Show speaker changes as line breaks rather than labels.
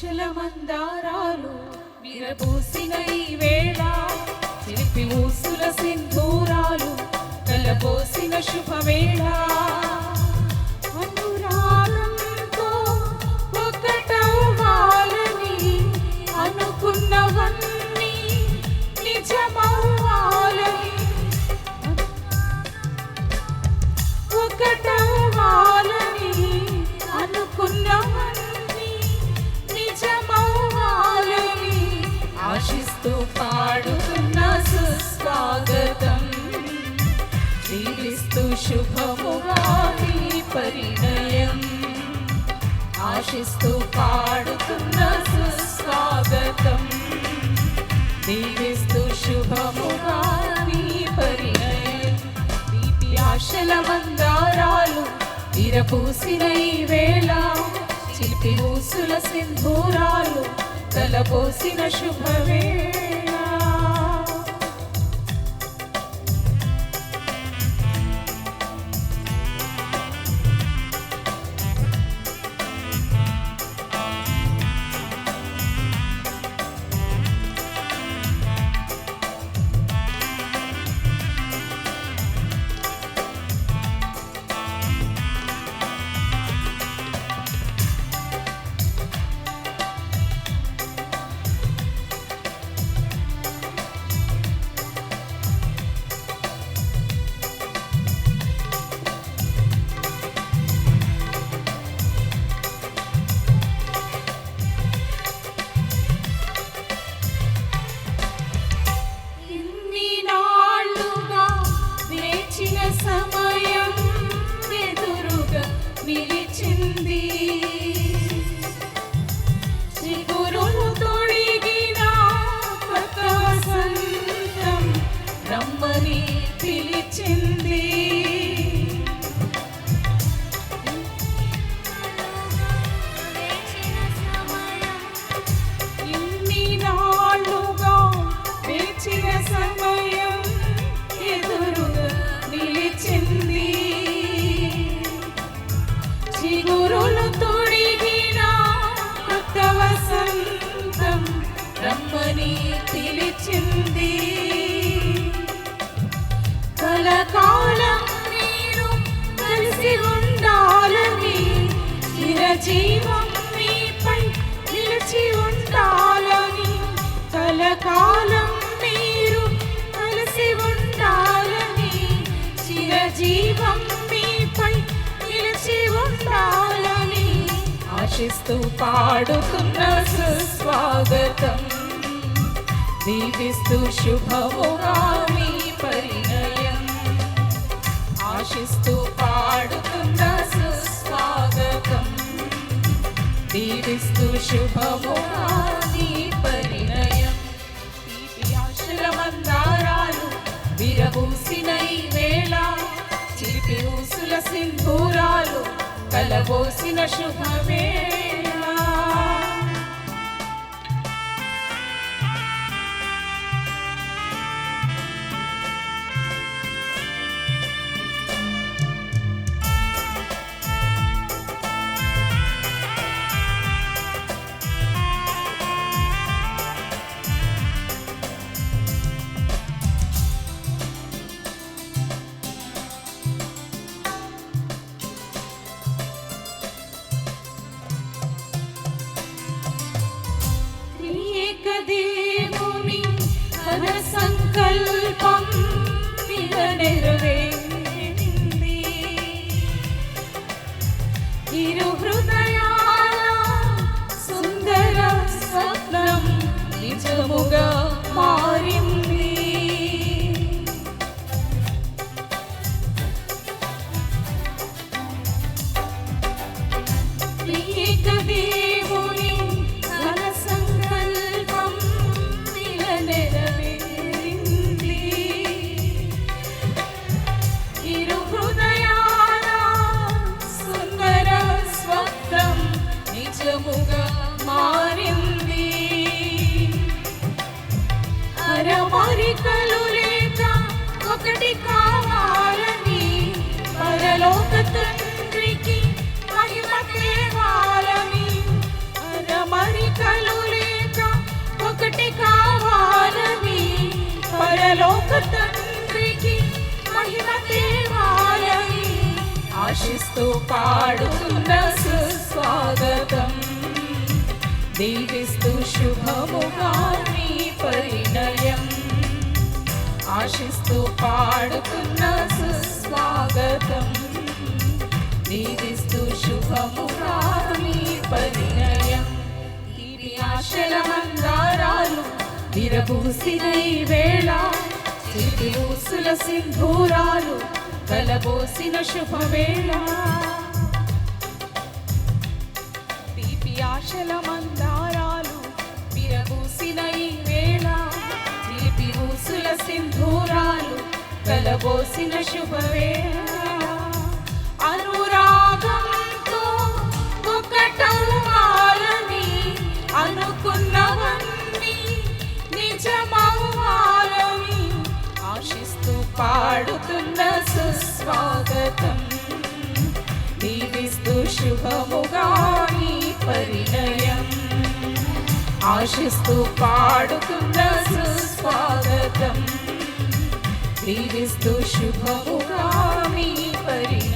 ఆశల మందారాలు విరబూసిన ఈ వేళ, చిలిపి ఊసుల సింధూరాలు కలబోసిన శుభవేళ. అనురాగంతో ఒకటవ్వాలని అనుకున్నవన్నీ నిజమవ్వాలని, ఒకటవ్వాలని అనుకున్నవన్నీ నిజమవ్వాలని ఆశిస్తూ పాడుతున్న సుస్వాగతం. జీవిస్తూ శుభముగా నీ పరిణయం, ఆశిస్తూ పాడుతున్న సుస్వాగతం. జీవిస్తూ శుభముగా నీ పరిణయం. తీపి ఆశల మందారాలు విరబూసిన ఈ వేళ, చిలిపి ఊసుల సింధూరాలు కలబోసిన శుభవేళ. సమయం ఎదురుగా నిలిచింది, చిగురులు తొడిగిన కొత్త వసంతం రమ్మని పిలిచింది. ఇన్ని నాళ్ళుగా వేచిన సమయం ఎదురుగా నిలిచింది, చిగురులు తొడిగిన కొత్త వసంతం రమ్మని పిలిచింది. కలకాలం మీరు కలిసి ఉండాలని, చిరజీవం మీపై నిలిచి ఉండాలని, కలకాలం మీరు కలిసి ఉండాలని, చిరజీవం మీపై నిలిచి ఉండాలని ఆశిస్తూ పాడుతున్న సుస్వాగతం. దీవిస్తూ శుభముగా మీ పరిణయం, ఆశిస్తూ పాడుతున్న సుస్వాగతం. దీవిస్తూ శుభముగా మీ పరిణయం. తీపి ఆశల మందారాలు విరబూసిన ఈ వేళ, చిలిపి ఊసుల సింధూరాలు కలబోసిన శుభవేళ. దేవుని ఘన సంకల్పం నెరవేరింది, ఇరు హృదయాల సుందర స్వప్నం నిజముగా మారింది. దేవుని ఘన సంకల్పం నెరవేరింది, ఇరు హృదయాల సుందర స్వప్నం నిజముగా మారింది. అరమరికలు లేక ఒకటి కావాలని పరలోక తండ్రికి మహిమ తేవాలని, అమరికలు లేక ఒకటి కావాలని పరలోక తండ్రికి మహిమ తేవాలని ఆశిస్తూ పాడుతున్న సుస్వాగతం. దీవిస్తూ శుభముగా నీ పరిణయం, ఆశిస్తూ పాడుతున్న సుస్వాగతం. దీవిస్తూ శుభముగా నీ పరిణయం. తీపి ఆశల మందారాలు విరబూసిన ఈ వేళ, చిలిపి ఊసుల సింధూరాలు కలబోసిన శుభవేళ. తీపి ఆశల మందారాలు విరబూసిన ఈ వేళ, చిలిపి ఊసుల సింధూరాలు కలబోసిన శుభవేళ. అనురాగంతో ఒకటవ్వాలని అనుకున్నవన్నీ నిజమవ్వాలని ఆశిస్తూ పాడుతున్న సుస్వాగతం. దీవిస్తూ శుభముగా నీ పరిణయం, ఆశిస్తూ పాడుతున్న సుస్వాగతం. దీవిస్తూ శుభముగా నీ పరిణయం.